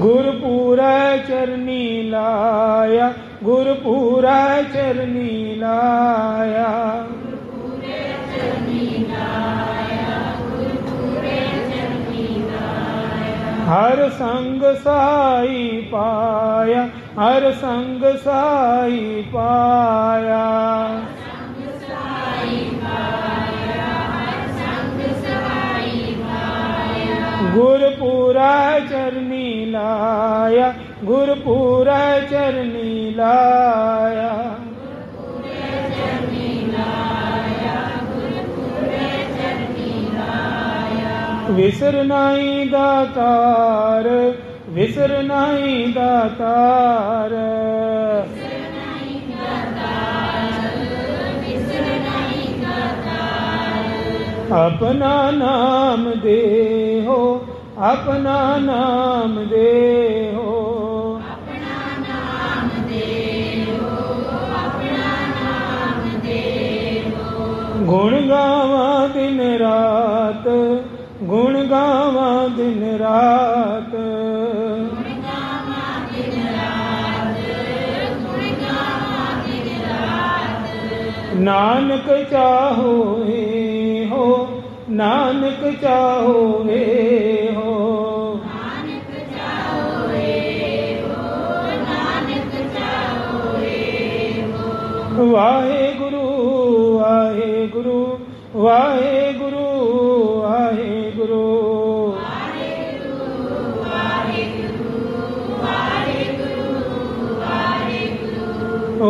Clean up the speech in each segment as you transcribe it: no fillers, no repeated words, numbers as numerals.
गुरपूरै चरनी लाया, गुरपूरै चरनी लाया। हर संग सहाई पाया, हर संग सहाई पाया। गुरपूरै चरनी लाया, गुरपूरै चरनी लाया। विसर नाई दातार, विसर नाई दातार। अपना नाम दे हो, अपना नाम दे हो। गुण गावा दिन रात, गुण गावा दिन रात। नानक चाहो हो, नानक चाहो हो। वाहे गुरु, वाहे गुरु, वाहे गुरु, वाहे गुरु।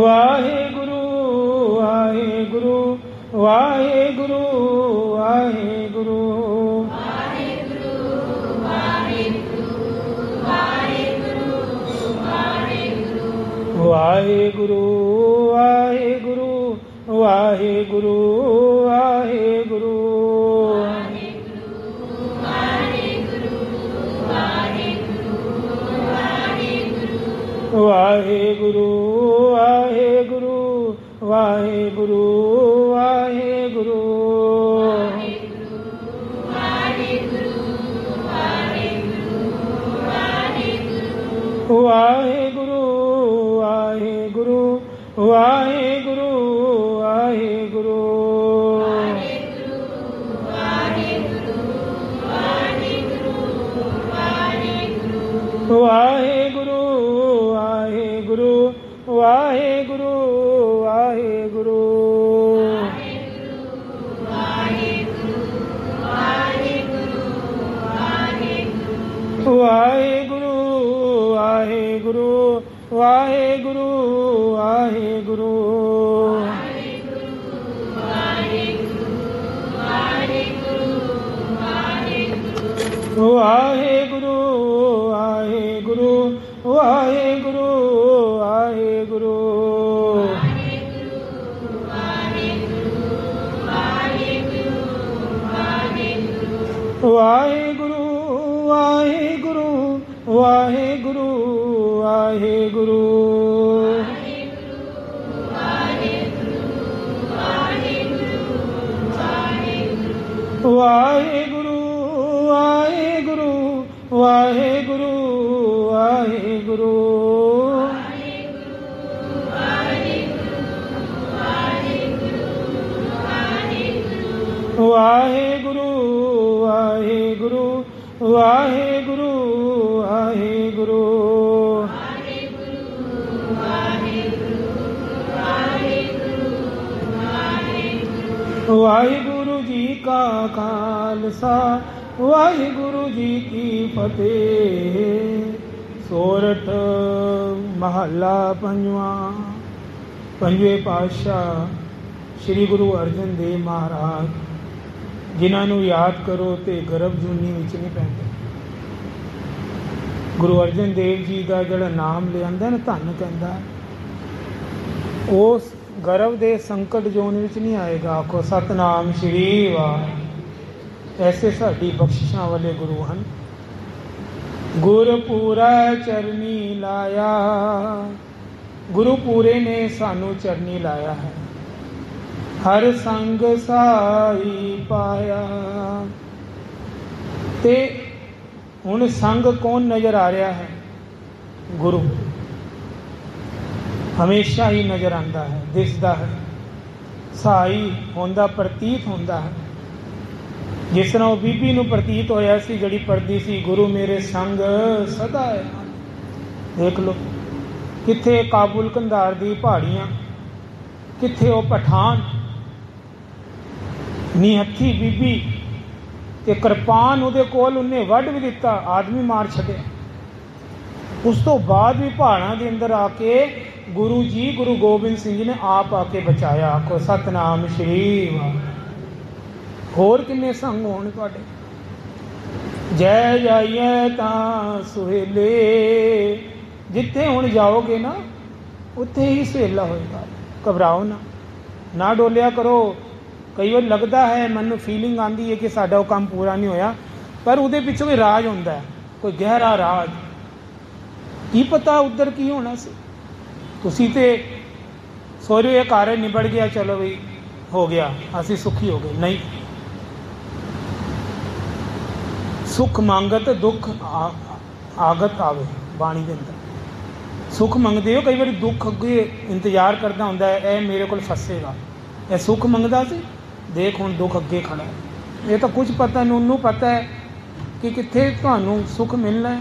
वाहे गुरु, वाहे गुरु, वाहे गुरु, वाहे गुरु। वाहे गुरु, वाहे गुरु, वाहे गुरु, वाहे गुरु। वाहे गुरु, वाहे गुरु, वाहे गुरु, वाहे गुरु। वाहे गुरु, वाहे गुरु, वाहे गुरु, वाहे गुरु। वाहे गुरु, वाहे गुरु, वाहे गुरु, वाहे गुरु। वाहे गुरु, वाहे गुरु, वाहे गुरु, वाहे गुरु। वाहे गुरु, वाहे गुरु, वाहे गुरु, वाहे गुरु। वाहे गुरु, वाहे गुरु, वाहे गुरु, वाहे गुरु। वाहे गुरु, वाहे गुरु, वाहे गुरु, वाहे गुरु। वाहे गुरु, वाहे गुरु, वाहे गुरु, वाहे गुरु। वाहिगुरु जी का खालसा, वाहिगुरु जी की फतेह। सोरठ महला पंजवा। पंजवे पातशाह श्री गुरु अर्जन देव महाराज, जिन्हां नूं याद करो तो गर्भ जूनी विच नहीं पैंदे। गुरु अर्जन देव जी का जिहड़ा नाम लिआंदा ना धन कहंदा, उस गर्भ दे संकट जोन विच नहीं आएगा। आखो सतनाम श्री वाहिगुरू। ऐसे साडी बख्शिशां वाले गुरु हन। गुरपूरै चरनी लाया, गुरुपूरे ने सानू चरनी लाया है। हर संग साई पाया। ते ਹੁਣ ਸੰਗ ਕੌਣ ਨਜ਼ਰ ਆ ਰਿਹਾ ਹੈ? ਗੁਰੂ ਹਮੇਸ਼ਾ ਹੀ ਨਜ਼ਰ ਆਉਂਦਾ ਹੈ, ਦਿਸਦਾ ਹੈ, ਸਹਾਈ ਹੁੰਦਾ, ਪ੍ਰਤੀਤ ਹੁੰਦਾ ਹੈ। ਜਿਸ ਤਰ੍ਹਾਂ ਉਹ ਬੀਬੀ ਨੂੰ ਪ੍ਰਤੀਤ ਹੋਇਆ ਸੀ ਜਿਹੜੀ ਪੜ੍ਹਦੀ ਸੀ, ਗੁਰੂ ਮੇਰੇ ਸੰਗ ਸਦਾ ਹੈ। ਦੇਖ ਲਓ, ਕਿੱਥੇ ਕਾਬੁਲ ਕੰਧਾਰ ਦੀ ਪਹਾੜੀਆਂ, ਕਿੱਥੇ ਉਹ ਪਠਾਨ, ਨਿਹੱਥੀ ਬੀਬੀ, ਤੇ ਕਿਰਪਾਨ ਉਹਦੇ ਕੋਲ, ਉਹਨੇ ਵੱਢ ਵੀ ਦਿੱਤਾ, ਆਦਮੀ ਮਾਰ ਛੱਡਿਆ। ਉਸ ਤੋਂ ਬਾਅਦ ਵੀ ਪਹਾੜਾਂ ਦੇ ਅੰਦਰ ਆ ਕੇ ਗੁਰੂ ਜੀ, ਗੁਰੂ ਗੋਬਿੰਦ ਸਿੰਘ ਜੀ ਨੇ ਆਪ ਆ ਕੇ ਬਚਾਇਆ। ਆਖੋ ਸਤਨਾਮ ਸ਼੍ਰੀ ਵਾਹਿਗੁਰੂ। ਹੋਰ ਕਿੰਨੇ ਸੰਗ ਹੋਣ ਤੁਹਾਡੇ। ਜੈ ਜਾਈਏ ਤਾਂ ਸੁਹੇਲੇ, ਜਿੱਥੇ ਹੁਣ ਜਾਓਗੇ ਨਾ ਉੱਥੇ ਹੀ ਸੁਹੇਲਾ ਹੋਏਗਾ। ਘਬਰਾਓ ਨਾ, ਨਾ ਡੋਲਿਆ ਕਰੋ। ਕਈ ਵਾਰ ਲੱਗਦਾ ਹੈ, ਮੈਨੂੰ ਫੀਲਿੰਗ ਆਉਂਦੀ ਹੈ ਕਿ ਸਾਡਾ ਉਹ ਕੰਮ ਪੂਰਾ ਨਹੀਂ ਹੋਇਆ, ਪਰ ਉਹਦੇ ਪਿੱਛੋਂ ਵੀ ਰਾਜ ਹੁੰਦਾ ਹੈ, ਕੋਈ ਗਹਿਰਾ ਰਾਜ। ਕੀ ਪਤਾ ਉੱਧਰ ਕੀ ਹੋਣਾ ਸੀ। ਤੁਸੀਂ ਤੇ ਸੋਚ ਰਹੇ ਕਾਰਜ ਨਿਬੜ ਗਿਆ, ਚਲੋ ਵੀ ਹੋ ਗਿਆ, ਅਸੀਂ ਸੁਖੀ ਹੋ ਗਏ। ਨਹੀਂ, ਸੁਖ ਮੰਗਤ ਦੁੱਖ ਆਗਤ ਆਵੇ। ਬਾਣੀ ਦੇ ਅੰਦਰ ਸੁਖ ਮੰਗਦੇ ਹੋ, ਕਈ ਵਾਰੀ ਦੁੱਖ ਅੱਗੇ ਇੰਤਜ਼ਾਰ ਕਰਦਾ ਹੁੰਦਾ ਹੈ, ਇਹ ਮੇਰੇ ਕੋਲ ਫਸੇਗਾ। ਇਹ ਸੁਖ ਮੰਗਦਾ ਸੀ, ਦੇਖ ਹੁਣ ਦੁੱਖ ਅੱਗੇ ਖੜਾ ਹੈ। ਇਹ ਤਾਂ ਕੁਝ ਪਤਾ ਨਹੀਂ, ਉਹਨੂੰ ਪਤਾ ਹੈ ਕਿ ਕਿੱਥੇ ਤੁਹਾਨੂੰ ਸੁਖ ਮਿਲਣਾ ਹੈ।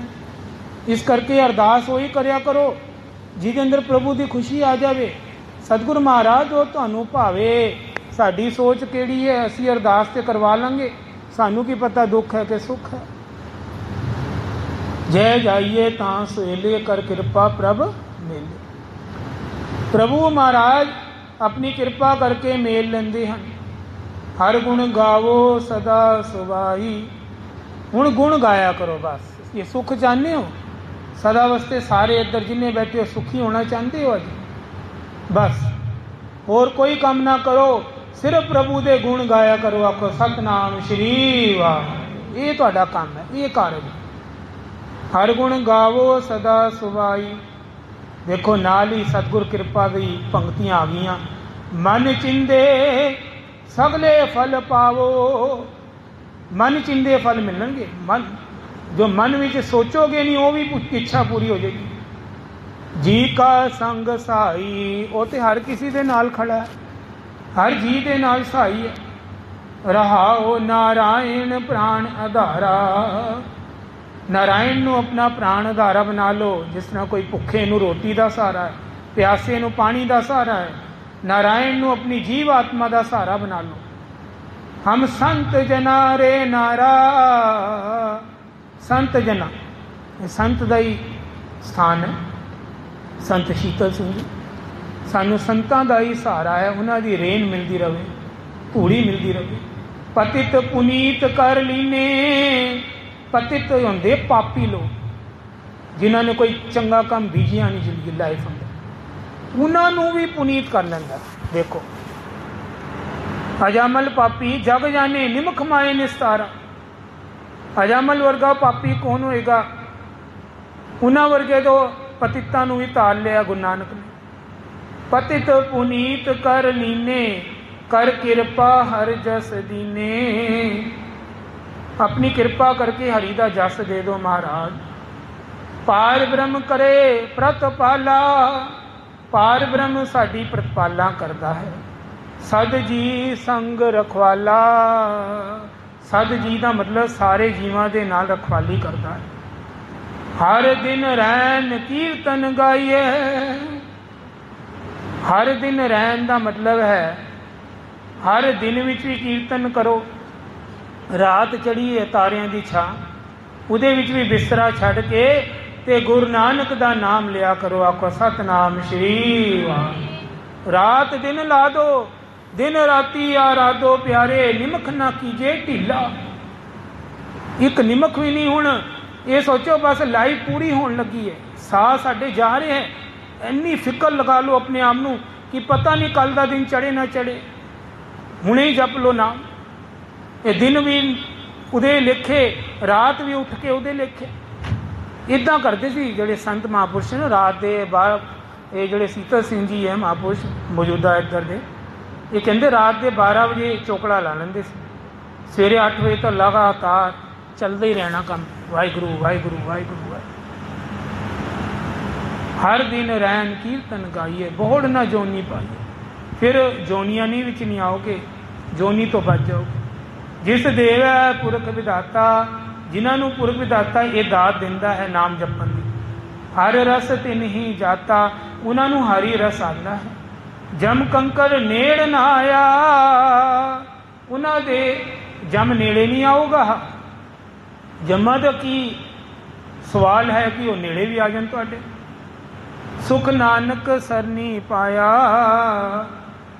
ਇਸ ਕਰਕੇ ਅਰਦਾਸ ਉਹੀ ਕਰਿਆ ਕਰੋ ਜਿਹਦੇ ਅੰਦਰ ਪ੍ਰਭੂ ਦੀ ਖੁਸ਼ੀ ਆ ਜਾਵੇ। ਸਤਿਗੁਰੂ ਮਹਾਰਾਜ ਉਹ ਤੁਹਾਨੂੰ ਭਾਵੇ। ਸਾਡੀ ਸੋਚ ਕਿਹੜੀ ਹੈ, ਅਸੀਂ ਅਰਦਾਸ ਤੇ ਕਰਵਾ ਲਾਂਗੇ, ਸਾਨੂੰ ਕੀ ਪਤਾ ਦੁੱਖ ਹੈ ਕਿ ਸੁੱਖ ਹੈ। ਜੈ ਜਾਈਏ ਤਾਂ ਸੁਹੇਲੇ, ਕਰ ਕਿਰਪਾ ਪ੍ਰਭ ਮੇਲੇ। ਪ੍ਰਭੂ ਮਹਾਰਾਜ ਆਪਣੀ ਕਿਰਪਾ ਕਰਕੇ ਮੇਲ ਲੈਂਦੇ ਹਨ। ਹਰ ਗੁਣ ਗਾਵੋ ਸਦਾ ਸੁਭਾਈ। ਹੁਣ ਗੁਣ ਗਾਇਆ ਕਰੋ ਬਸ। ਇਹ ਸੁੱਖ ਚਾਹੁੰਦੇ ਹੋ ਸਦਾ ਵਾਸਤੇ, ਸਾਰੇ ਇੱਧਰ ਜਿੰਨੇ ਬੈਠੇ ਹੋ ਸੁਖੀ ਹੋਣਾ ਚਾਹੁੰਦੇ ਹੋ ਅੱਜ, ਬਸ ਹੋਰ ਕੋਈ ਕੰਮ ਨਾ ਕਰੋ, ਸਿਰਫ ਪ੍ਰਭੂ ਦੇ ਗੁਣ ਗਾਇਆ ਕਰੋ। ਆਖੋ ਸਤਨਾਮ ਸ਼੍ਰੀ ਵਾਹਿਗੁਰੂ। ਇਹ ਤੁਹਾਡਾ ਕੰਮ ਹੈ, ਇਹ ਕਾਰਜ। ਹਰ ਗੁਣ ਗਾਵੋ ਸਦਾ ਸੁਭਾਈ। ਦੇਖੋ ਨਾਲ ਹੀ ਸਤਿਗੁਰ ਕਿਰਪਾ ਦੀ ਪੰਕਤੀਆਂ ਆ ਗਈਆਂ। ਮਨ ਚਿੰਦੇ ਸਗਲੇ ਫਲ ਪਾਵੋ। ਮਨ ਚਿੰਦੇ ਫਲ ਮਿਲਣਗੇ। ਮਨ ਜੋ ਮਨ ਵਿੱਚ ਸੋਚੋਗੇ ਨਹੀਂ, ਉਹ ਵੀ ਇੱਛਾ ਪੂਰੀ ਹੋ ਜਾਏਗੀ। ਜੀ ਕਾ ਸੰਗ ਸਹਾਈ, ਉਹ ਤੇ ਹਰ ਕਿਸੇ ਦੇ ਨਾਲ ਖੜਾ ਹੈ, ਹਰ ਜੀ ਦੇ ਨਾਲ ਸਹਾਈ ਹੈ। ਰਹਾਓ ਨਾਰਾਇਣ ਪ੍ਰਾਣ ਆਧਾਰਾ। ਨਾਰਾਇਣ ਨੂੰ ਆਪਣਾ ਪ੍ਰਾਣ ਆਧਾਰਾ ਬਣਾ ਲਓ। ਜਿਸ ਤਰ੍ਹਾਂ ਕੋਈ ਭੁੱਖੇ ਨੂੰ ਰੋਟੀ ਦਾ ਸਹਾਰਾ ਹੈ, ਪਿਆਸੇ ਨੂੰ ਪਾਣੀ ਦਾ ਸਹਾਰਾ ਹੈ, ਨਾਰਾਇਣ ਨੂੰ ਆਪਣੀ ਜੀਵ ਆਤਮਾ ਦਾ ਸਹਾਰਾ ਬਣਾ ਲਓ। ਹਮ ਸੰਤ ਜਨਾ ਰੇ ਨਾਰਾ। ਸੰਤ ਜਨਾ, ਇਹ ਸੰਤ ਦਾ ਹੀ ਸਥਾਨ ਹੈ। ਸੰਤ ਸ਼ੀਤਲ ਸਿੰਘ ਜੀ, ਸਾਨੂੰ ਸੰਤਾਂ ਦਾ ਹੀ ਸਹਾਰਾ ਹੈ, ਉਹਨਾਂ ਦੀ ਰੇਨ ਮਿਲਦੀ ਰਹੇ, ਧੂੜੀ ਮਿਲਦੀ ਰਹੇ। ਪਤਿਤ ਪੁਨੀਤ ਕਰ ਲੀਨੇ। ਪਤਿਤ ਹੁੰਦੇ ਪਾਪੀ ਲੋਕ, ਜਿਨ੍ਹਾਂ ਨੇ ਕੋਈ ਚੰਗਾ ਕੰਮ ਬੀਜਿਆ ਨਹੀਂ ਜ਼ਿੰਦਗੀ ਲਾਈਫ ਅੰਦਰ, ਉਹਨਾਂ ਨੂੰ ਵੀ ਪੁਨੀਤ ਕਰ ਲੈਂਦਾ। ਦੇਖੋ ਅਜਾਮਲ ਪਾਪੀ ਜਗ ਜਾਣੇ ਨਿਮਖ ਮਾਏ ਨਿਸਤਾਰਾ। ਅਜਾਮਲ ਵਰਗਾ ਪਾਪੀ ਕੌਣ ਹੋਏਗਾ? ਉਹਨਾਂ ਵਰਗੇ ਤੋਂ ਪਤਿਤਾਂ ਨੂੰ ਵੀ ਤਾਲ ਲਿਆ ਗੁਰੂ ਨਾਨਕ ਨੇ। ਪਤਿਤ ਪੁਨੀਤ ਕਰ ਲੀਨੇ, ਕਰ ਕਿਰਪਾ ਹਰ ਜਸ ਦੀਨੇ। ਆਪਣੀ ਕਿਰਪਾ ਕਰਕੇ ਹਰੀ ਦਾ ਜਸ ਦੇ ਦਿਓ ਮਹਾਰਾਜ। ਪਾਰ ਬ੍ਰਹਮ ਕਰੇ ਪ੍ਰਤਪਾਲਾ। ਪਾਰ ਬ੍ਰਹਮ ਸਾਡੀ ਪ੍ਰਤਪਾਲਾ ਕਰਦਾ ਹੈ। ਸਦ ਜੀ ਸੰਗ ਰਖਵਾਲਾ। ਸਦ ਜੀ ਦਾ ਮਤਲਬ ਸਾਰੇ ਜੀਵਾਂ ਦੇ ਨਾਲ ਰਖਵਾਲੀ ਕਰਦਾ ਹੈ। ਹਰ ਦਿਨ ਰਹਿਣ ਕੀਰਤਨ ਗਾਈਏ। ਹਰ ਦਿਨ ਰਹਿਣ ਦਾ ਮਤਲਬ ਹੈ ਹਰ ਦਿਨ ਵਿੱਚ ਵੀ ਕੀਰਤਨ ਕਰੋ। ਰਾਤ ਚੜ੍ਹੀ ਹੈ ਤਾਰਿਆਂ ਦੀ ਛਾਂ, ਉਹਦੇ ਵਿੱਚ ਵੀ ਬਿਸਤਰਾ ਛੱਡ ਕੇ ਤੇ ਗੁਰੂ ਨਾਨਕ ਦਾ ਨਾਮ ਲਿਆ ਕਰੋ। ਆਖੋ ਸਤਨਾਮ ਸ਼੍ਰੀ ਵਾਹਿਗੁਰੂ। ਰਾਤ ਦਿਨ ਲਾ ਦੋ, ਦਿਨ ਰਾਤੀ ਆਰਾਧੋ ਪਿਆਰੇ। ਨਿਮਖ ਨਾ ਕੀਜੇ ਢਿੱਲਾ। ਇੱਕ ਨਿਮਖ ਵੀ ਨਹੀਂ। ਹੁਣ ਇਹ ਸੋਚੋ ਬਸ ਲਾਈਫ ਪੂਰੀ ਹੋਣ ਲੱਗੀ ਹੈ, ਸਾਹ ਸਾਡੇ ਜਾ ਰਹੇ ਹੈ, ਇੰਨੀ ਫਿਕਰ ਲਗਾ ਲਓ ਆਪਣੇ ਆਪ ਨੂੰ ਕਿ ਪਤਾ ਨਹੀਂ ਕੱਲ ਦਾ ਦਿਨ ਚੜੇ ਨਾ ਚੜੇ। ਹੁਣੇ ਹੀ ਜਪ ਲਓ ਨਾਮ। ਇਹ ਦਿਨ ਵੀ ਉਹਦੇ ਲੇਖੇ, ਰਾਤ ਵੀ ਉੱਠ ਕੇ ਉਹਦੇ ਲੇਖੇ। ਇੱਦਾਂ ਕਰਦੇ ਸੀ ਜਿਹੜੇ ਸੰਤ ਮਹਾਂਪੁਰਸ਼ ਨੇ। ਰਾਤ ਦੇ ਬਾਅਦ ਇਹ ਜਿਹੜੇ ਸੀਤਲ ਸਿੰਘ ਜੀ ਹੈ ਮਹਾਂਪੁਰਸ਼ ਮੌਜੂਦਾ ਇੱਧਰ ਦੇ, ਇਹ ਕਹਿੰਦੇ ਰਾਤ ਦੇ 12 ਵਜੇ ਚੋਕੜਾ ਲਾ ਲੈਂਦੇ ਸੀ। ਸਵੇਰੇ 8 ਵਜੇ ਤੋਂ ਲਗਾਤਾਰ ਚੱਲਦਾ ਹੀ ਰਹਿਣਾ ਕੰਮ। वाहिगुरु वाहिगुरु वाहिगुरु वाहिगुरु। हर दिन रैन कीर्तन गाइए, बोहड़ ना जोनी पाइए। फिर जोनियां नहीं विच नहीं आओगे, जोनी तो बच जाओगे। जिस देव है पुरख विधाता, जिन्होंने पुरख विधाता ये दात दिंदा है नाम जपन की। हर रस तिन ही जाता, उन्होंने हरी रस आता है। जम कंकर नेड़ ना आया, उन्होंने जम नेड़े नहीं आऊगा। जमा का की सवाल है कि वह नेड़े भी आ जाए तुहाडे। सुख नानक सरनी पाया,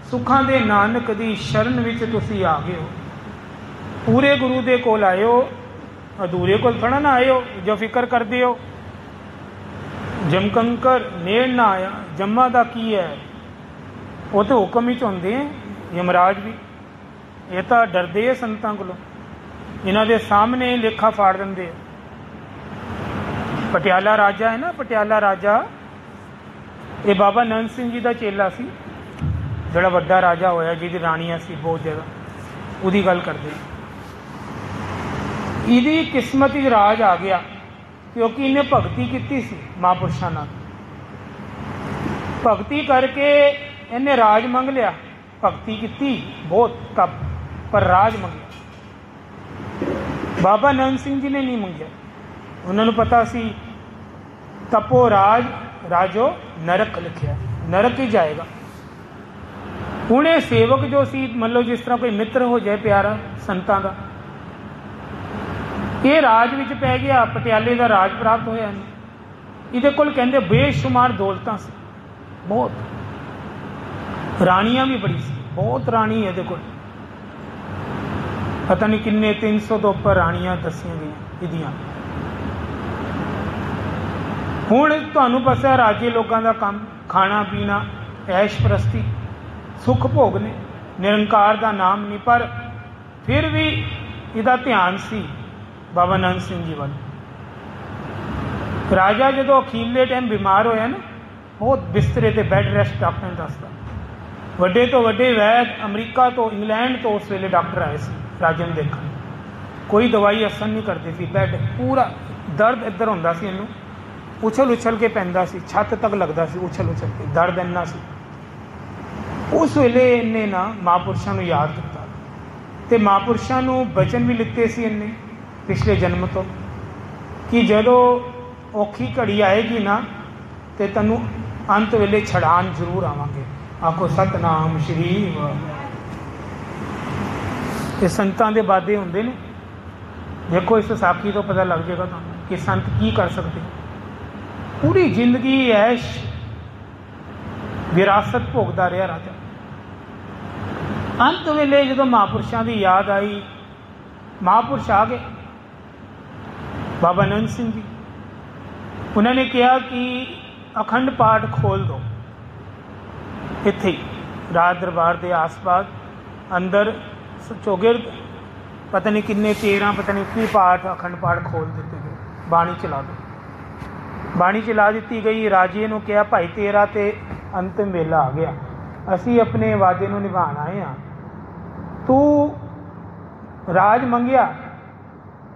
सुखां दे नानक दी शरण विच तुसी आ गए हो। पूरे गुरु दे कोल आए हो, अधूरे कोल थोड़ा ना आए हो जो फिक्र करते हो। जमकंकर नेड़ ना आया, जम्मा का की है वो तो हुक्म ही होंदे हैं। यमराज भी ये तो डरते है संतां कोलों, इन्हां दे सामने लेखा फाड़ देंदे। पटियाला राजा है ना, पटियाला राजा ये बाबा नंद सिंह जी का चेला सी, जिहड़ा वड्डा राजा होया जिहदी राणियां सी बहुत ज़्यादा, उहदी गल करदे। इहदी किस्मत ही राज आ गया क्योंकि इन्हें भगती की सी महापुरुषां नाल। भगती करके इन्हें राज मंग लिया। भगती की बहुत तप, पर राज मंगया। बाबा नंद सिंह जी ने नहीं मंगया, उन्होंने पता सी तपो राज राजो नरक लिखिया, नरक ही जाएगा। हुणे सेवक जो सी, मान लो जिस तरह कोई मित्र हो जाए प्यारा संतां दा, ये राज विच पै गया, पटियाले का राज प्राप्त होया। इहदे कोल कहंदे बेशुमार दौलतां सी, बहुत राणियां भी बड़ी सी, बहुत राणी इहदे कोल, पता नहीं किन्ने 300 तो उपर राणियां दसियां गई इहदियां। हुण तुहानूं पता राजे लोगों का काम खाना पीना, ऐश प्रस्ती, सुख भोगने, निरंकार का नाम नहीं। पर फिर भी इहदा ध्यान सी बाबा नंद सिंह जी वाल। राजा जो अखीरले टाइम बीमार होया ना, बहुत बिस्तरे ते बैड रेस्ट डॉक्टर ने दसदा। वड्डे तो वड्डे वैद अमरीका तो इंग्लैंड तो उस वेले डॉक्टर आए सी राजे नूं देखण। कोई दवाई असर नहीं करती सी, बैड पूरा दर्द इधर होंदा सी, इनू उछल उछल के पैंदा सी, छत तक लगदा सी उछल उछल के, दर्द इन्ना सी। उस वेले इन्हें ना महापुरुषों नूं याद किया ते महापुरुषों नूं बचन भी लिते सी इन्हें पिछले जन्म तो कि जदों औखी घड़ी आएगी ना तो तैनूं अंत वेले छड़ान जरूर आवांगे। आखो सतनाम श्री वाहिगुरू। संतां दे वादे हुंदे ने, देखो इस साखी तो पता लग जाएगा तुहानूं कि संत की कर सकते। पूरी जिंदगी ऐश विरासत भोगदा रहा राजा। अंत वेले जो महापुरुषों की याद आई, महापुरुष आ गए बाबा नंद सिंह जी। उन्होंने कहा कि अखंड पाठ खोल दो इत्थे ही राज दरबार के आस पास अंदर चौगिर्द पता नहीं किन्ने 13 पता नहीं 21 पाठ अखंड पाठ खोल दिते गए। बाणी चला दो, बाणी चला दी गई। राजे ने कहा भाई तेरा तो अंतिम वेला आ गया, असी अपने वादे को निभाण आए हाँ। तू राज मंगिया,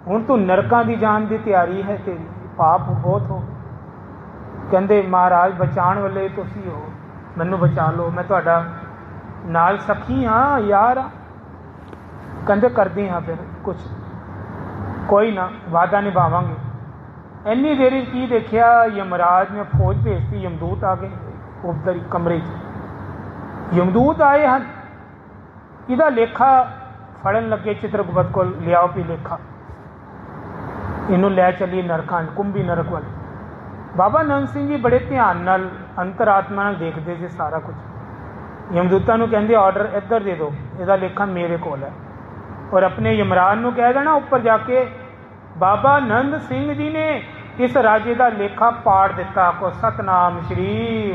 हुण तू नरकां की जान की तैयारी है, तेरी पाप बहुत हो। कहंदे महाराज बचाण वाले तुसी हो, मैनू बचा लो, मैं तुहाडा नाल सखी हाँ यार हाँ। कहंदे करदे हाँ फिर कुछ, कोई ना वादा निभावांगे। इन्नी देर की देखिया यमराज ने फौज भेजती, यमदूत आ गए उधर कमरे यमदूत आए हैं। इहदा लेखा फड़न लगे चित्रगुप्त को, लियाओ भी लेखा, इनू लै चलिए नरकां कुंभी नरक वाले। बाबा नंद सिंह जी बड़े ध्यान नाल अंतरात्मा नाल देखते थे सारा कुछ। यमदूतां नूं कहंदे ऑर्डर इधर दे दो, इहदा लेखा मेरे कोल है। और अपने यमराज नूं कह देना ऊपर जाके बाबा नंद सिंह जी ने इस राजे का लेखा पाड़ दिता को सतनाम श्री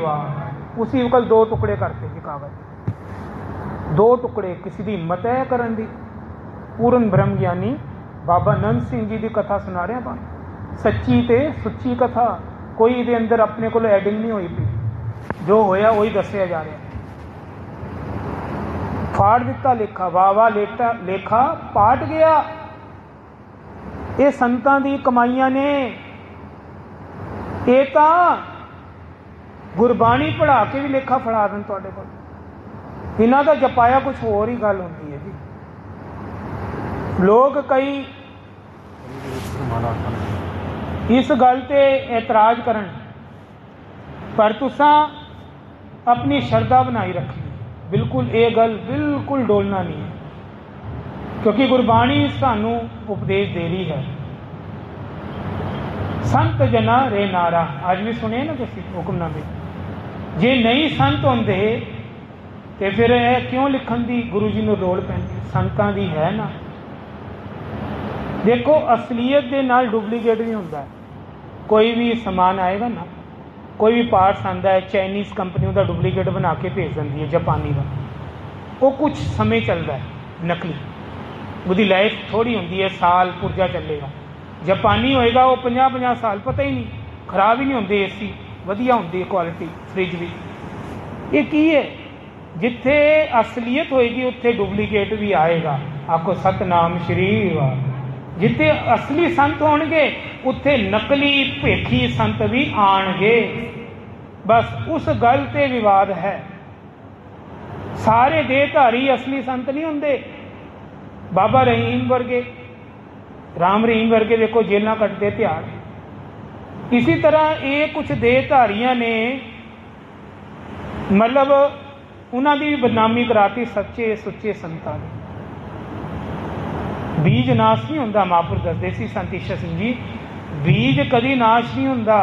वाह। उसी वक्त 2 टुकड़े करते जी कागज, 2 टुकड़े। किसी की हिम्मत है करन दी। पूर्ण ब्रह्म ज्ञानी बाबा नंद सिंह जी की कथा सुना रहे हैं, सच्ची ते सुच्ची कथा। कोई इहदे अंदर अपने को एडिंग नहीं हुई पी, जो होया वही दसिया जा रहा। फाड़ दिता लेखा, वाह वाह लेखा पाट गया। ये संतां दी कमाईयां ने। ये तां गुरबाणी पढ़ा के भी लेखा फड़ा देन तुहाडे कोल। इन्हां दा जपाया कुछ होर ही गल हुंदी है जी। लोग कई इस गल ते एतराज करन, पर तुसां अपनी शरधा बनाई रखनी। बिल्कुल ये गल बिल्कुल डोलना नहीं है, क्योंकि गुरबाणी सानू उपदेश दे रही है। संत जना रे नारा, आज भी सुने ना तुसीं हुक्मनामे। जे नहीं संत होंदे तो फिर क्यों लिखण दी गुरु जी नूं लोड़ पैंदी? संतां दी है ना। देखो, असलीयत दे नाल डुप्लीकेट भी हुंदा है। कोई भी समान आएगा ना, कोई भी पार्ट्स आंदा है, चाइनीज़ कंपनी उसका डुप्लीकेट बना के भेज देंदी है, जापानी का। वो कुछ समय चलता है, नकली, उसकी लाइफ थोड़ी होंदी है, साल पुरजा चलेगा। जापानी होएगा वो 50-50 साल, पता ही नहीं, खराब ही नहीं होंगे। AC वधिया होंदी है क्वालिटी, फ्रिज भी। ये की है? जिथे असलीयत होएगी उत्थे डुप्लीकेट भी आएगा। आखो सतनाम श्री वाह। जिथे असली संत होणगे उत्थे नकली भेखी संत भी आणगे। बस उस गल ते विवाद है। सारे देहधारी असली संत नहीं होंदे। बाबा रहीम वर्गे, राम रहीम वर्गे देखो जेलां कटदे त्यार। इसी तरह ये कुछ देहधारियां ने मतलब उन्हां दी भी बदनामी कराती सच्चे सुच्चे संतां दी। बीज नाश नहीं होंदा। महापुर दसदे सी संत ईशर सिंह जी, बीज कदी नाश नहीं होंदा।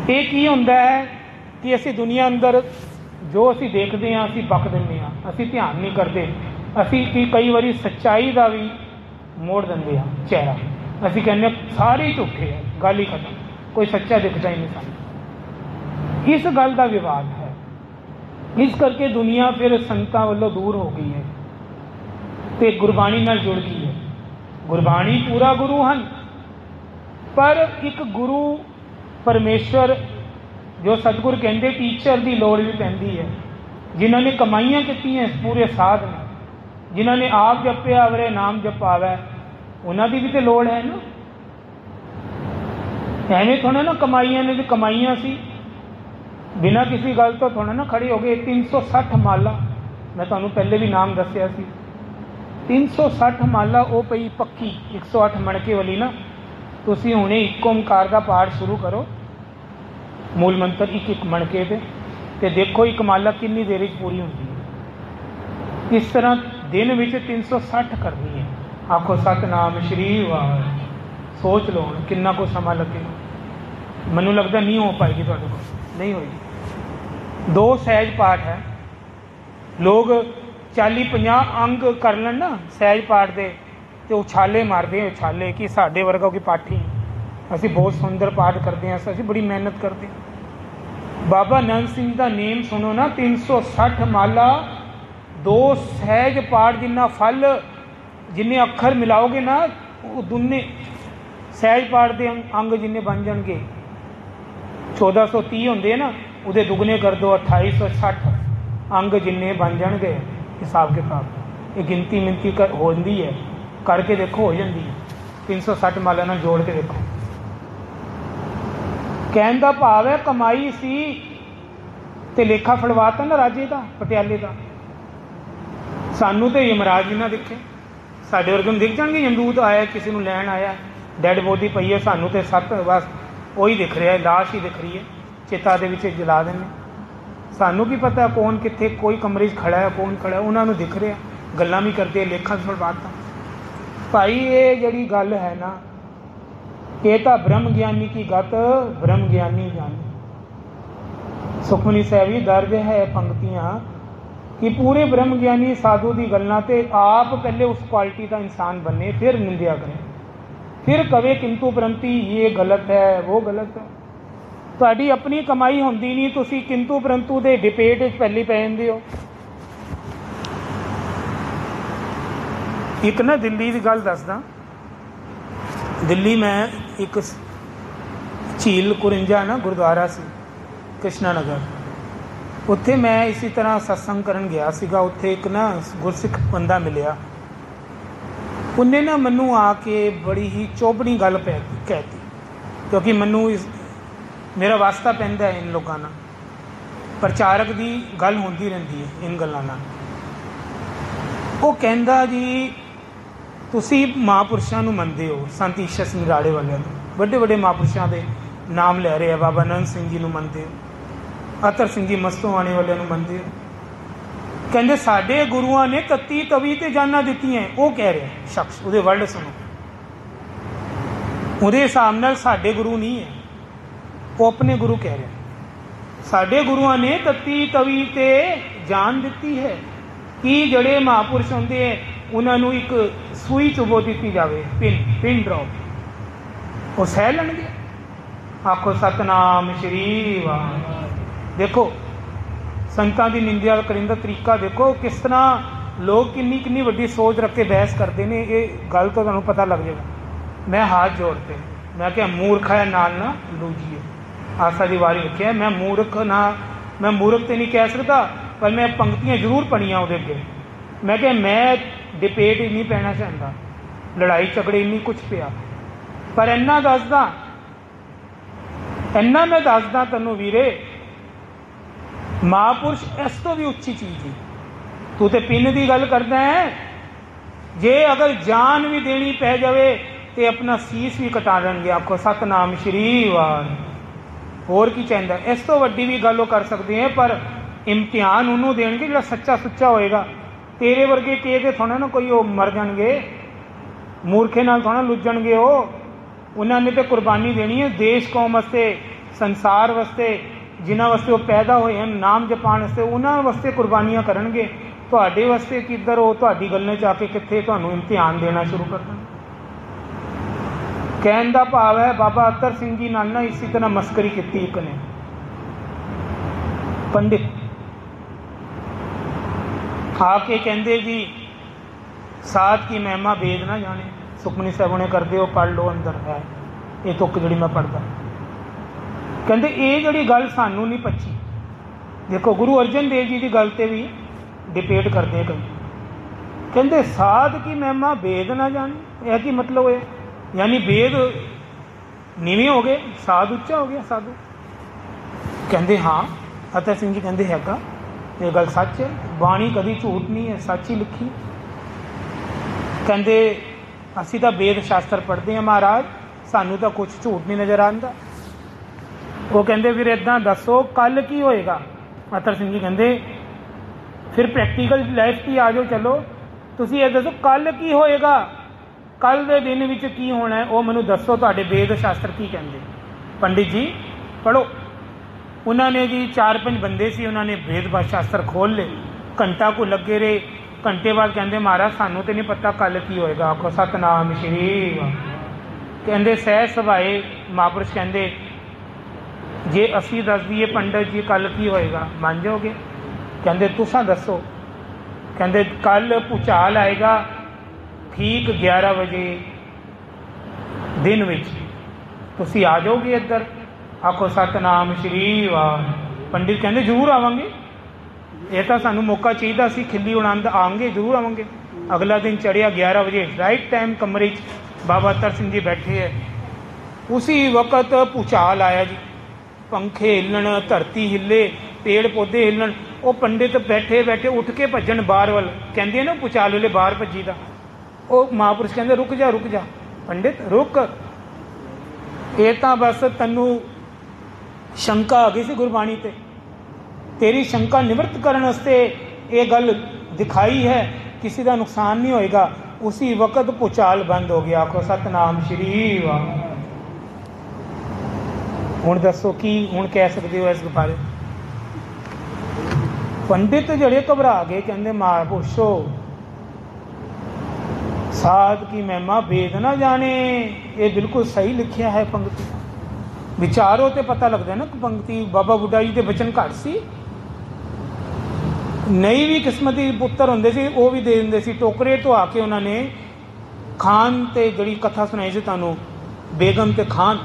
ये की होंदा है कि असी दुनिया अंदर जो असी देखते हैं असी बक दिंदे हां, असी ध्यान नहीं करते। असी कई बारी सच्चाई का भी मोड़ देंगे हाँ चेहरा। असी कहने सारे ही झूठे है, गल ही खत्म, कोई सच्चा दिखता ही नहीं सानू। इस गल का विवाद है। इस करके दुनिया फिर संतां वालों दूर हो गई है तो गुरबाणी नाल जुड़ गई है। गुरबाणी पूरा गुरु हैं, पर एक गुरु परमेश्वर जो सतगुर कहते टीचर की लोड़ भी पैंदी है। जिन्होंने कमाइयां की पूरे साध ने, जिन्होंने आप जपया अवरे नाम जपावै, उन्हों की भी तो लोड़ है ना। एवें थोड़ा ना कमाइयां ने, कमाइयां सी बिना किसी गल तो थोड़ा ना खड़े हो गए। 360 माला मैं तुहानू पहले भी नाम दसिया सी। 360 माला वो पई पक्की 108 मणके वाली ना। तुसी हुणे एक ओंकार का पाठ शुरू करो, मूल मंत्र एक मणके ते देखो एक माला कितनी देर पूरी होती है। इस तरह दिन में 360 करनी है। आखो सतनाम श्री वाह। सोच लो कितना को समा लगेगा। मैनू लगता नहीं हो पाएगी, तुहाडे कोल नहीं होगी। 2 सहज पाठ है। लोग 40-50 अंग कर लें ना सहज पाठ दे तो उछाले मारते हैं, उछाले कि साढ़े वर्गा की पाठी असी बहुत सुंदर पाठ करते हैं, असी बड़ी मेहनत करते हैं। बाबा नंद सिंह का नेम सुनो ना, 360 माला 2 सहज पाठ जिन्ना फल, जिन्ने अखर मिलाओगे ना वो दुने सहज पाठ के अंग जिन्ने बन जाएंगे। 1430 होंगे ना, उहदे दुगने कर दो 2860 अंग जिन्ने बन जाएंगे। हिसाब किताब ये गिनती मिनती होती है, करके देखो हो जाती है। 360 माला नाल जोड़ के देखो। कहने का भाव है कमाई सी ते लेखा फड़वाता ना राजे का, पटियाले का। सानू तो यमराज भी ना दिखे, साढ़े वर्गन दिख जाएंगे। यमदूत आया किसी को लैन आया, डैड बॉडी पई है, सानू तो सत बस वही दिख रहा है, लाश ही दिख रही है, चिता दे विच जला देने। सानू की पता कौन कितने कोई कमरे खड़ा है, कौन खड़ा है, उन्होंने दिख रहा, गल्लां भी करते, लेखा फड़वाता। भाई ये जड़ी गल है ना, ये तो ब्रह्म ज्ञानी की गत ब्रह्म ज्ञानी जाने। सुखमनी साहब ही दर्ज है पंक्तियां कि पूरे ब्रह्म ज्ञानी साधु की गल्लां ते आप पहले उस क्वालिटी का इंसान बने, फिर निंदिया करें, फिर कवे किंतु परंतु ये गलत है वो गलत है। तुहाडी अपनी कमाई होंदी नहीं, तुसी किंतु परंतु दे डिबेट पहले पै जांदे हो। एक ना दिल्ली की गल दसदा। दिल्ली में एक झील कुरिंजा ना गुरुद्वारा से कृष्णा नगर, उत्थे मैं इसी तरह सत्संग करन गया सीगा। उत्थे एक ना गुरसिख बंदा मिलिया, ਉਹਨੇ ਨਾ ਮੈਨੂੰ ਆ ਕੇ ਬੜੀ ਹੀ ਚੋਭਣੀ ਗੱਲ ਕਹਿਤੀ, ਕਿਉਂਕਿ ਮੈਨੂੰ ਮੇਰਾ ਵਾਸਤਾ ਪੈਂਦਾ ਹੈ ਇਨ ਲੋਕਾਂ ਨਾਲ, ਪ੍ਰਚਾਰਕ ਦੀ ਗੱਲ ਹੁੰਦੀ ਰਹਿੰਦੀ ਹੈ ਇਨ ਗੱਲਾਂ ਨਾਲ। ਉਹ ਕਹਿੰਦਾ ਜੀ ਤੁਸੀਂ ਮਹਾਂਪੁਰਸ਼ਾਂ ਨੂੰ ਮੰਨਦੇ ਹੋ, ਸੰਤ ਈਸ਼ਰ ਸਿੰਘ ਰਾੜੇ ਵਾਲਿਆਂ ਨੂੰ, ਵੱਡੇ ਵੱਡੇ ਮਹਾਂਪੁਰਸ਼ਾਂ ਦੇ ਨਾਮ ਲੈ ਰਹੇ ਆ, ਬਾਬਾ ਨੰਦ ਸਿੰਘ ਜੀ ਨੂੰ ਮੰਨਦੇ ਹੋ, ਅਤਰ ਸਿੰਘ ਜੀ ਮਸਤੋਆਣੇ ਵਾਲਿਆਂ ਨੂੰ ਮੰਨਦੇ ਹੋ। ਕਹਿੰਦੇ ਸਾਡੇ ਗੁਰੂਆਂ ਨੇ ਤੱਤੀ ਤਵੀ ਤੇ ਜਾਨਾਂ ਦਿੱਤੀਆਂ। ਉਹ ਕਹਿ ਰਿਹਾ ਸ਼ਖਸ, ਉਹਦੇ ਵਰਡ ਸੁਣੋ, ਉਹਦੇ ਹਿਸਾਬ ਨਾਲ ਸਾਡੇ ਗੁਰੂ ਨਹੀਂ ਹੈ, ਉਹ ਆਪਣੇ ਗੁਰੂ ਕਹਿ ਰਿਹਾ। ਸਾਡੇ ਗੁਰੂਆਂ ਨੇ ਤੱਤੀ ਤਵੀ ਤੇ ਜਾਨ ਦਿੱਤੀ ਹੈ ਕਿ ਜਿਹੜੇ ਮਹਾਂਪੁਰਸ਼ ਹੁੰਦੇ ਹੈ ਉਹਨਾਂ ਨੂੰ ਇੱਕ ਸੂਈ ਚੁਬੋ ਦਿੱਤੀ ਜਾਵੇ, ਪਿੰਨ ਡ੍ਰੌਪ, ਉਹ ਸਹਿ ਲੈਣਗੇ। ਆਖੋ ਸਤਨਾਮ ਸ਼੍ਰੀ ਵਾਹਿਗੁਰੂ। ਦੇਖੋ ਸੰਤਾਂ ਦੀ ਨਿੰਦਿਆ ਕਰਨ ਦਾ ਤਰੀਕਾ ਦੇਖੋ, ਕਿਸ ਤਰ੍ਹਾਂ ਲੋਕ ਕਿੰਨੀ ਵੱਡੀ ਸੋਚ ਰੱਖ ਕੇ ਬਹਿਸ ਕਰਦੇ ਨੇ। ਇਹ ਗੱਲ ਤੋਂ ਤੁਹਾਨੂੰ ਪਤਾ ਲੱਗ ਜਾਏਗਾ। ਮੈਂ ਹੱਥ ਜੋੜਤੇ, ਮੈਂ ਕਿਹਾ ਮੂਰਖ ਹੈ ਨਾਲ ਨਾ ਲੂਜੀਏ। ਆਸਾ ਦੀ ਵਾਰੀ ਰੱਖਿਆ, ਮੈਂ ਮੂਰਖ ਤੇ ਨਹੀਂ ਕਹਿ ਸਕਦਾ, ਪਰ ਮੈਂ ਪੰਕਤੀਆਂ ਜ਼ਰੂਰ ਪੜ੍ਹੀਆਂ ਉਹਦੇ ਅੱਗੇ। ਮੈਂ ਕਿਹਾ ਮੈਂ ਡਿਬੇਟ ਹੀ ਨਹੀਂ ਪੈਣਾ ਚਾਹੁੰਦਾ, ਲੜਾਈ ਝਗੜੇ ਇੰਨੀ ਕੁਛ ਪਿਆ, ਪਰ ਇੰਨਾ ਮੈਂ ਦੱਸਦਾ ਤੈਨੂੰ ਵੀਰੇ, ਮਹਾਂਪੁਰਸ਼ ਇਸ ਤੋਂ ਵੀ ਉੱਚੀ ਚੀਜ਼ ਹੈ। ਤੂੰ ਤੇ ਪਿੰਨ ਦੀ ਗੱਲ ਕਰਦਾ ਹੈ, ਜੇ ਅਗਰ ਜਾਨ ਵੀ ਦੇਣੀ ਪੈ ਜਾਵੇ ਤੇ ਆਪਣਾ ਸੀਸ ਵੀ ਕਟਾ ਦੇਣਗੇ। ਆਖੋ ਸਤਨਾਮ ਸ਼੍ਰੀ ਵਾਹਿਗੁਰੂ। ਹੋਰ ਕੀ ਚਾਹੀਦਾ? ਇਸ ਤੋਂ ਵੱਡੀ ਵੀ ਗੱਲ ਉਹ ਕਰ ਸਕਦੇ ਹੈ, ਪਰ ਇਮਤਿਹਾਨ ਉਹਨੂੰ ਦੇਣਗੇ ਜਿਹੜਾ ਸੱਚਾ ਸੁੱਚਾ ਹੋਏਗਾ। ਤੇਰੇ ਵਰਗੇ ਕੇ ਤੇ ਥੋੜ੍ਹਾ ਨਾ ਕੋਈ ਉਹ ਮਰ ਜਾਣਗੇ, ਮੂਰਖੇ ਨਾਲ ਥੋੜ੍ਹਾ ਲੁੱਝਣਗੇ। ਉਹਨਾਂ ਨੇ ਤਾਂ ਕੁਰਬਾਨੀ ਦੇਣੀ ਹੈ ਦੇਸ਼ ਕੌਮ ਵਾਸਤੇ, ਸੰਸਾਰ ਵਾਸਤੇ, ਜਿਨ੍ਹਾਂ ਵਾਸਤੇ ਉਹ ਪੈਦਾ ਹੋਏ ਹਨ ਨਾਮ ਜਪਾਉਣ ਵਾਸਤੇ, ਉਹਨਾਂ ਵਾਸਤੇ ਕੁਰਬਾਨੀਆਂ ਕਰਨਗੇ। ਤੁਹਾਡੇ ਵਾਸਤੇ ਕਿੱਧਰ ਉਹ ਤੁਹਾਡੀ ਗੱਲਾਂ 'ਚ ਆ ਕੇ ਕਿੱਥੇ ਤੁਹਾਨੂੰ ਇਮਤਿਹਾਨ ਦੇਣਾ ਸ਼ੁਰੂ ਕਰ ਦੇਣ। ਕਹਿਣ ਦਾ ਭਾਵ ਹੈ ਬਾਬਾ ਅਤਰ ਸਿੰਘ ਜੀ ਨਾਲ ਨਾ ਇਸੇ ਤਰ੍ਹਾਂ ਮਸਕਰੀ ਕੀਤੀ ਇੱਕ ਨੇ ਪੰਡਿਤ ਆ ਕੇ ਕਹਿੰਦੇ ਜੀ ਸਾਧ ਕੀ ਮਹਿਮਾ ਵੇਦ ਨਾ ਜਾਣੇ, ਸੁਖਮਨੀ ਸਾਹਿਬ ਹੁਣੇ ਕਰਦੇ ਹੋ, ਪੜ੍ਹ ਲਓ, ਅੰਦਰ ਹੈ ਇਹ ਤੁਕ ਜਿਹੜੀ ਮੈਂ ਪੜ੍ਹਦਾ। ਕਹਿੰਦੇ ਇਹ ਜਿਹੜੀ ਗੱਲ ਸਾਨੂੰ ਨਹੀਂ ਪੱਚੀ। ਦੇਖੋ ਗੁਰੂ ਅਰਜਨ ਦੇਵ ਜੀ ਦੀ ਗੱਲ 'ਤੇ ਵੀ ਡਿਬੇਟ ਕਰਦੇ ਕਈ। ਕਹਿੰਦੇ ਸਾਧ ਕੀ ਮਹਿਮਾ ਵੇਦ ਨਾ ਜਾਣੇ, ਇਹ ਕੀ ਮਤਲਬ ਹੋਇਆ? ਯਾਨੀ ਵੇਦ ਨੀਵੇਂ ਹੋ ਗਏ, ਸਾਧ ਉੱਚਾ ਹੋ ਗਿਆ ਸਾਧੂ। ਕਹਿੰਦੇ ਹਾਂ। ਅਤਰ ਸਿੰਘ ਜੀ ਕਹਿੰਦੇ ਹੈਗਾ, ਇਹ ਗੱਲ ਸੱਚ ਹੈ, ਬਾਣੀ ਕਦੀ ਝੂਠ ਨਹੀਂ ਹੈ, ਸੱਚ ਹੀ ਲਿਖੀ। ਕਹਿੰਦੇ ਅਸੀਂ ਤਾਂ ਵੇਦ ਸ਼ਾਸਤਰ ਪੜ੍ਹਦੇ ਹਾਂ ਮਹਾਰਾਜ, ਸਾਨੂੰ ਤਾਂ ਕੁਛ ਝੂਠ ਨਹੀਂ ਨਜ਼ਰ ਆਉਂਦਾ। ਉਹ ਕਹਿੰਦੇ ਫਿਰ ਇੱਦਾਂ ਦੱਸੋ ਕੱਲ੍ਹ ਕੀ ਹੋਏਗਾ? ਅਤਰ ਸਿੰਘ ਜੀ ਕਹਿੰਦੇ ਫਿਰ ਪ੍ਰੈਕਟੀਕਲ ਲਾਈਫ 'ਤੇ ਆ ਜਾਓ, ਚਲੋ ਤੁਸੀਂ ਇਹ ਦੱਸੋ ਕੱਲ੍ਹ ਕੀ ਹੋਏਗਾ, ਕੱਲ੍ਹ ਦੇ ਦਿਨ ਵਿੱਚ ਕੀ ਹੋਣਾ ਹੈ, ਉਹ ਮੈਨੂੰ ਦੱਸੋ। ਤੁਹਾਡੇ ਵੇਦ ਸ਼ਾਸਤਰ ਕੀ ਕਹਿੰਦੇ? ਪੰਡਿਤ ਜੀ ਪੜ੍ਹੋ। ਉਹਨਾਂ ਨੇ ਜੀ 4-5 ਬੰਦੇ ਸੀ, ਉਹਨਾਂ ਨੇ ਵੇਦ ਸ਼ਾਸਤਰ ਖੋਲ੍ਹ ਲਏ, ਘੰਟਾ ਕੋ ਲੱਗੇ ਰਹੇ। ਘੰਟੇ ਬਾਅਦ ਕਹਿੰਦੇ ਮਹਾਰਾਜ ਸਾਨੂੰ ਤਾਂ ਨਹੀਂ ਪਤਾ ਕੱਲ੍ਹ ਕੀ ਹੋਏਗਾ। ਆਖੋ ਸਤਨਾਮ ਸ਼੍ਰੀ ਵਾਹਿਗੁਰੂ। ਕਹਿੰਦੇ ਸਹਿ ਸੁਭਾਏ ਮਹਾਂਪੁਰਸ਼ ਕਹਿੰਦੇ ਜੇ ਅਸੀਂ ਦੱਸ ਦਈਏ ਪੰਡਿਤ ਜੀ ਕੱਲ੍ਹ ਕੀ ਹੋਏਗਾ, ਮੰਨ ਜਾਓਗੇ? ਕਹਿੰਦੇ ਤੁਸੀਂ ਦੱਸੋ। ਕਹਿੰਦੇ ਕੱਲ੍ਹ ਭੂਚਾਲ ਆਏਗਾ ਠੀਕ 11 ਵਜੇ ਦਿਨ ਵਿੱਚ, ਤੁਸੀਂ ਆ ਜਾਓਗੇ ਇੱਧਰ? ਆਖੋ ਸਤਨਾਮ ਸ਼੍ਰੀ ਵਾਹਿਗੁਰੂ। ਪੰਡਿਤ ਕਹਿੰਦੇ ਜ਼ਰੂਰ ਆਵਾਂਗੇ, ਇਹ ਤਾਂ ਸਾਨੂੰ ਮੌਕਾ ਚਾਹੀਦਾ ਸੀ, ਖਿੱਲੀ ਉਡਾਉਣ ਦਾ, ਆਵਾਂਗੇ ਜ਼ਰੂਰ ਆਵਾਂਗੇ। ਅਗਲਾ ਦਿਨ ਚੜ੍ਹਿਆ 11 ਵਜੇ, ਰਾਈਟ ਟਾਈਮ ਕਮਰੇ 'ਚ ਬਾਬਾ ਅਤਰ ਸਿੰਘ ਜੀ ਬੈਠੇ ਹੈ। ਉਸੀ ਵਕਤ ਭੂਚਾਲ ਆਇਆ ਜੀ, ਪੰਖੇ ਹਿੱਲਣ, ਧਰਤੀ ਹਿੱਲੇ, ਪੇੜ ਪੌਦੇ ਹਿੱਲਣ। ਉਹ ਪੰਡਿਤ ਬੈਠੇ ਉੱਠ ਕੇ ਭੱਜਣ ਬਾਹਰ ਵੱਲ, ਕਹਿੰਦੇ ਨਾ ਭੂਚਾਲ ਵੇਲੇ ਬਾਹਰ ਭੱਜੀ ਦਾ। ਉਹ ਮਹਾਂਪੁਰਸ਼ ਕਹਿੰਦੇ ਰੁਕ ਜਾ ਪੰਡਿਤ ਰੁਕ, ਇਹ ਤਾਂ ਬਸ ਤੈਨੂੰ ਸ਼ੰਕਾ ਆ ਗਈ ਸੀ ਗੁਰਬਾਣੀ 'ਤੇ, ਤੇਰੀ ਸ਼ੰਕਾ ਨਿਵਰਤ ਕਰਨ ਵਾਸਤੇ ਇਹ ਗੱਲ ਦਿਖਾਈ ਹੈ, ਕਿਸੇ ਦਾ ਨੁਕਸਾਨ ਨਹੀਂ ਹੋਏਗਾ। ਉਸੀ ਵਕਤ ਭੂਚਾਲ ਬੰਦ ਹੋ ਗਿਆ। ਆਖੋ ਸਤਨਾਮ ਸ਼੍ਰੀ ਵਾਹਿਗੁਰੂ। ਹੁਣ ਦੱਸੋ ਕੀ ਹੁਣ ਕਹਿ ਸਕਦੇ ਹੋ ਇਸ ਬਾਰੇ? ਪੰਡਿਤ ਜਿਹੜੇ ਘਬਰਾ ਗਏ, ਕਹਿੰਦੇ ਮਹਾਂਪੁਰਸ਼ੋ ਸਾਧ ਕੀ ਮਹਿਮਾ ਵੇਦ ਨਾ ਜਾਣੇ, ਇਹ ਬਿਲਕੁਲ ਸਹੀ ਲਿਖਿਆ ਹੈ ਪੰਕਤੀ। ਵਿਚਾਰੋ ਤੇ ਪਤਾ ਲੱਗਦਾ ਨਾ ਪੰਕਤੀ। ਬਾਬਾ ਬੁੱਢਾ ਜੀ ਦੇ ਬਚਨ ਘੱਟ ਸੀ, ਨਹੀਂ ਵੀ ਕਿਸਮਤੀ ਪੁੱਤਰ ਹੁੰਦੇ ਸੀ ਉਹ ਵੀ ਦੇ ਦਿੰਦੇ ਸੀ। ਟੋਕਰੇ ਤੋਂ ਆ ਕੇ ਉਹਨਾਂ ਨੇ ਖਾਨ ਤੇ ਜਿਹੜੀ ਕਥਾ ਸੁਣਾਈ ਸੀ ਤੁਹਾਨੂੰ, ਬੇਗਮ ਤੇ ਖਾਨ,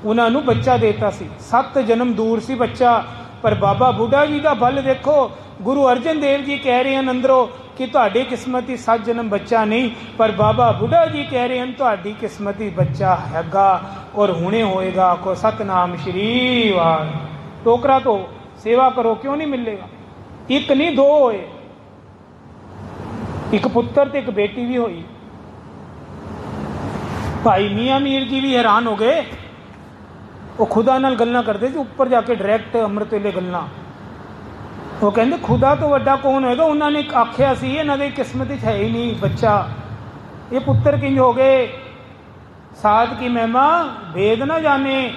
ਉਹਨਾਂ ਨੂੰ ਬੱਚਾ ਦੇਤਾ ਸੀ। 7 ਜਨਮ ਦੂਰ ਸੀ ਬੱਚਾ, ਪਰ ਬਾਬਾ ਬੁੱਢਾ ਜੀ ਦਾ ਬਲ ਦੇਖੋ। ਗੁਰੂ ਅਰਜਨ ਦੇਵ ਜੀ ਕਹਿ ਰਹੇ ਹਨ ਅੰਦਰੋਂ कि ਤੁਹਾਡੀ ਕਿਸਮਤ 'ਚ 7 ਜਨਮ ਬੱਚਾ ਨਹੀਂ, ਪਰ ਬਾਬਾ ਬੁੱਢਾ ਜੀ ਕਹਿ ਰਹੇ ਹਨ ਤੁਹਾਡੀ ਕਿਸਮਤ 'ਚ ਬੱਚਾ ਹੈਗਾ ਔਰ ਹੁਣੇ ਹੋਏਗਾ। ਕੋ ਸਤਨਾਮ ਸ਼੍ਰੀ ਵਾਹਿਗੁਰੂ। ਟੋਕਰਾ ਤੋਂ ਸੇਵਾ ਕਰੋ, ਕਿਉਂ ਨਹੀਂ ਮਿਲੇਗਾ? ਇੱਕ ਨਹੀਂ, ਦੋ ਹੋਏ, ਇੱਕ ਪੁੱਤਰ ਤੇ ਇੱਕ ਬੇਟੀ ਵੀ ਹੋਈ। ਭਾਈ ਮੀਆਂ ਮੀਰ ਜੀ ਵੀ ਹੈਰਾਨ ਹੋ ਗਏ। ਉਹ ਖੁਦਾ ਨਾਲ ਗੱਲਾਂ ਕਰਦੇ ਸੀ, ਉੱਪਰ ਜਾ ਕੇ ਡਾਇਰੈਕਟ ਅੰਮ੍ਰਿਤ ਵੇਲੇ ਗੱਲਾਂ। ਉਹ ਕਹਿੰਦੇ ਖੁਦਾ ਤੋਂ ਵੱਡਾ ਕੌਣ ਹੋਏਗਾ? ਉਹਨਾਂ ਨੇ ਆਖਿਆ ਸੀ ਇਹਨਾਂ ਦੀ ਕਿਸਮਤ ਵਿੱਚ ਹੈ ਹੀ ਨਹੀਂ ਬੱਚਾ, ਇਹ ਪੁੱਤਰ ਕਿੰਜ ਹੋ ਗਏ? ਸਾਧ ਕੀ ਮਹਿਮਾ ਭੇਦ ਨਾ ਜਾਣੇ।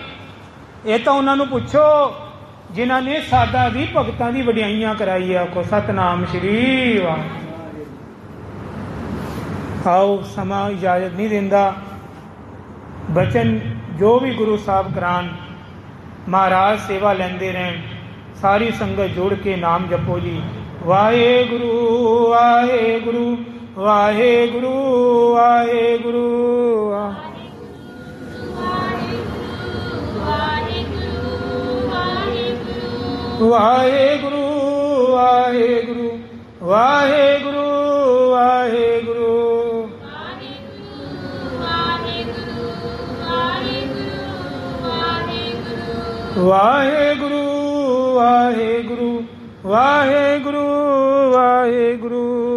ਇਹ ਤਾਂ ਉਹਨਾਂ ਨੂੰ ਪੁੱਛੋ ਜਿਨ੍ਹਾਂ ਨੇ ਸਾਧਾਂ ਦੀ ਭਗਤਾਂ ਦੀ ਵਡਿਆਈਆਂ ਕਰਾਈ ਆ। ਕੋ ਸਤਨਾਮ ਸ਼੍ਰੀ ਵਾਹਿਗੁਰੂ। ਆਓ, ਸਮਾਂ ਇਜਾਜ਼ਤ ਨਹੀਂ ਦਿੰਦਾ। ਬਚਨ ਜੋ ਵੀ ਗੁਰੂ ਸਾਹਿਬ ਕਰਾਨ, ਮਹਾਰਾਜ ਸੇਵਾ ਲੈਂਦੇ ਰਹਿਣ। ਸਾਰੀ ਸੰਗਤ ਜੁੜ ਕੇ ਨਾਮ ਜਪੋ ਜੀ। ਵਾਹਿਗੁਰੂ ਵਾਹਿਗੁਰੂ ਵਾਹਿਗੁਰੂ ਵਾਹਿਗੁਰੂ ਵਾਹਿਗੁਰੂ ਵਾਹਿਗੁਰੂ ਵਾਹਿਗੁਰੂ ਵਾਹਿਗੁਰੂ ਵਾਹਿਗੁਰੂ ਵਾਹਿਗੁਰੂ ਵਾਹਿਗੁਰੂ ਵਾਹਿਗੁਰੂ।